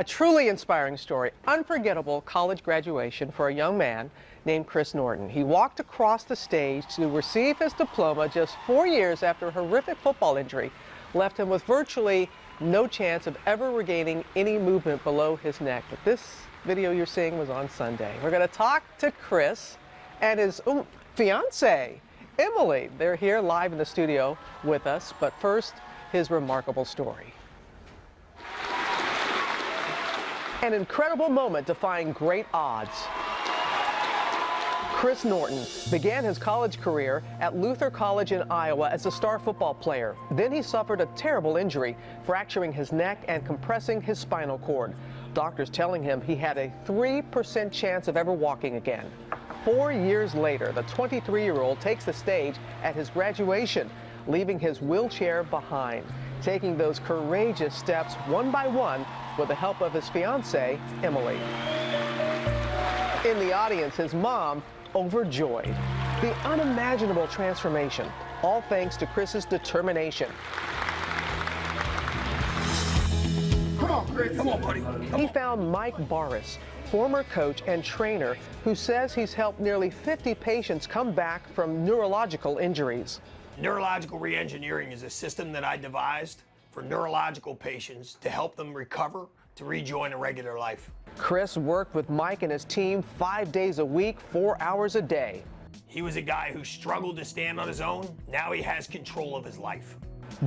A truly inspiring story, unforgettable college graduation for a young man named Chris Norton. He walked across the stage to receive his diploma just 4 years after a horrific football injury left him with virtually no chance of ever regaining any movement below his neck. But this video you're seeing was on Sunday. We're going to talk to Chris and his fiance, Emily. They're here live in the studio with us, but first, his remarkable story. An incredible moment defying great odds. Chris Norton began his college career at Luther College in Iowa as a star football player. Then he suffered a terrible injury, fracturing his neck and compressing his spinal cord. Doctors telling him he had a 3% chance of ever walking again. 4 years later, the 23-year-old takes the stage at his graduation, leaving his wheelchair behind, taking those courageous steps one by one with the help of his fiancée, Emily. In the audience, his mom overjoyed. The unimaginable transformation, all thanks to Chris's determination. Come on, Chris. Come on, buddy. He found Mike Barris, former coach and trainer, who says he's helped nearly 50 patients come back from neurological injuries. Neurological reengineering is a system that I devised for neurological patients to help them recover to rejoin a regular life. Chris worked with Mike and his team 5 days a week, 4 hours a day. He was a guy who struggled to stand on his own. Now he has control of his life.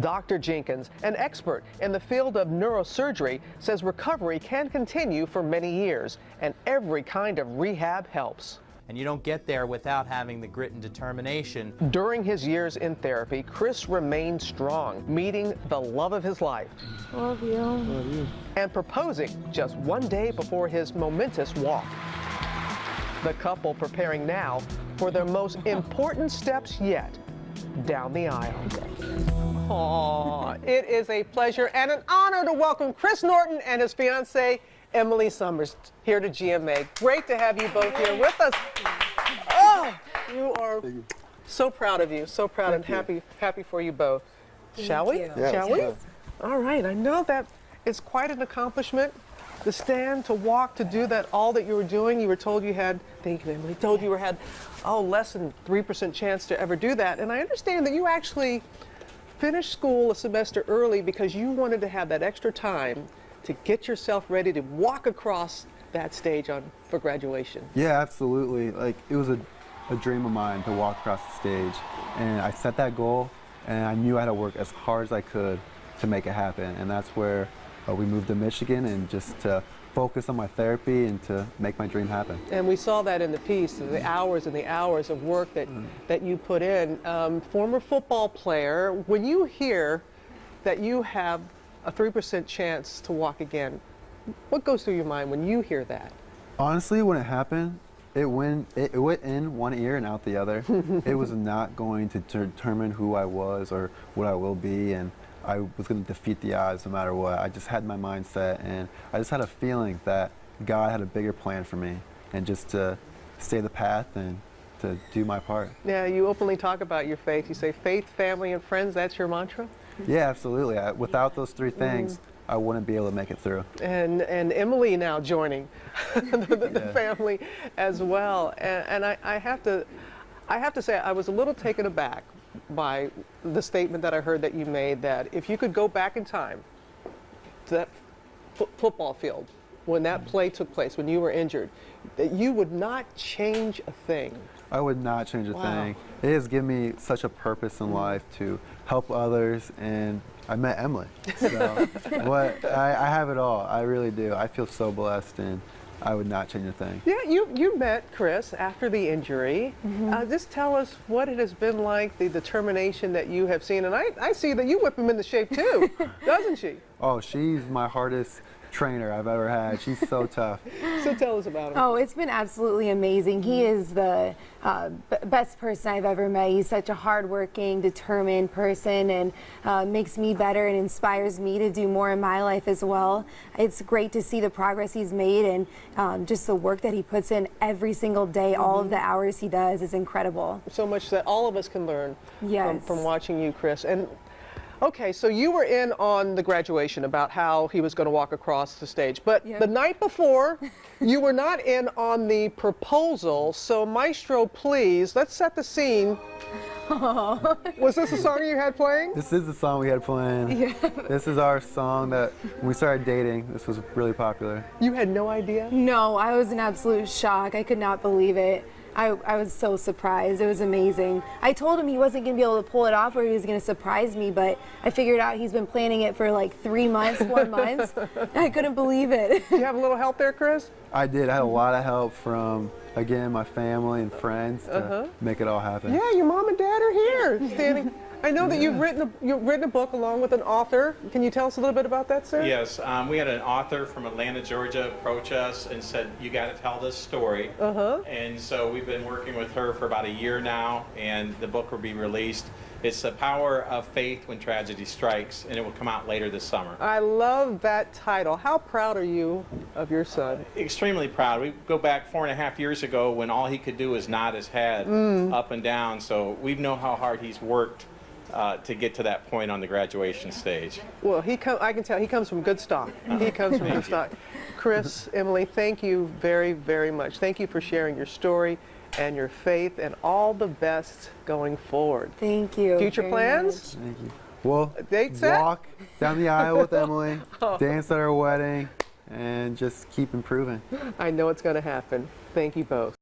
Dr. Jenkins, an expert in the field of neurosurgery, says recovery can continue for many years, and every kind of rehab helps. And you don't get there without having the grit and determination. During his years in therapy, Chris remained strong, meeting the love of his life. Love you. Love you. And proposing just 1 day before his momentous walk. The couple preparing now for their most important steps yet, down the aisle. Aww, it is a pleasure and an honor to welcome Chris Norton and his fiancée, Emily Summers, here to GMA. Great to have you both here with us. Oh, you are so proud of you, so proud and happy for you both. Shall we? Yeah, Shall we? All right, I know that it's quite an accomplishment. To stand, to walk, to do that, all that you were doing. You were told you had, thank you, Emily, told you had, less than 3% chance to ever do that. And I understand that you actually finished school a semester early because you wanted to have that extra time to get yourself ready to walk across that stage for graduation. Yeah, absolutely. Like, it was a dream of mine to walk across the stage, and I set that goal, and I knew I had to work as hard as I could to make it happen. And that's where we moved to Michigan, and just to focus on my therapy and to make my dream happen. And we saw that in the piece, the hours and the hours of work that you put in. Former football player, when you hear that you have a 3% chance to walk again, what goes through your mind when you hear that? Honestly, when it happened, it went in one ear and out the other. It was not going to determine who I was or what I will be, and I was going to defeat the odds no matter what. I just had my mind set, and I just had a feeling that God had a bigger plan for me, and just to stay the path and to do my part. Yeah, you openly talk about your faith. You say faith, family, and friends, that's your mantra? Yeah, absolutely. Without those three things, I wouldn't be able to make it through. And Emily now joining the family as well. And I have to say I was a little taken aback by the statement that I heard that you made, that if you could go back in time to that football field when that play took place, when you were injured, that you would not change a thing. I would not change a thing. It has given me such a purpose in life to help others, and I met Emily. So I have it all. I really do. I feel so blessed, and I would not change a thing. Yeah, you met Chris after the injury. Just tell us what it has been like, the determination that you have seen. And I see that you whip him into shape too, doesn't she? Oh, she's my hardest trainer I've ever had. She's so tough. So tell us about him. Oh, it's been absolutely amazing. He is the best person I've ever met. He's such a hardworking, determined person, and makes me better and inspires me to do more in my life as well. It's great to see the progress he's made, and just the work that he puts in every single day. All of the hours he does is incredible. So much that all of us can learn from watching you, Chris. And Okay, so you were in on the graduation about how he was going to walk across the stage, but Yeah. the night before, you were not in on the proposal. So, Maestro, please, let's set the scene. Was this a song you had playing? This is the song we had playing. Yeah. This is our song that when we started dating, this was really popular. You had no idea? No, I was in absolute shock. I could not believe it. I was so surprised. It was amazing. I told him he wasn't going to be able to pull it off or he was going to surprise me, but I figured out he's been planning it for like 3 months, 4 months. I couldn't believe it. Do you have a little help there, Chris? I did. I had a lot of help from, again, my family and friends to make it all happen. Yeah, your mom and dad are here standing. I know that you've written a book along with an author. Can you tell us a little bit about that, sir? Yes, we had an author from Atlanta, Georgia approach us and said, you got to tell this story. And so we've been working with her for about a year now, and the book will be released. It's The Power of Faith When Tragedy Strikes, and it will come out later this summer. I love that title. How proud are you of your son? Extremely proud. We go back 4.5 years ago when all he could do was nod his head up and down, so we know how hard he's worked to get to that point on the graduation stage. Well, I can tell he comes from good stock. He comes from good stock. Chris, Emily, thank you very, very much. Thank you for sharing your story and your faith, and all the best going forward. Thank you. Future very plans? much. Thank you. Well, Date set? walk down the aisle with Emily, dance at our wedding, and just keep improving. I know it's going to happen. Thank you both.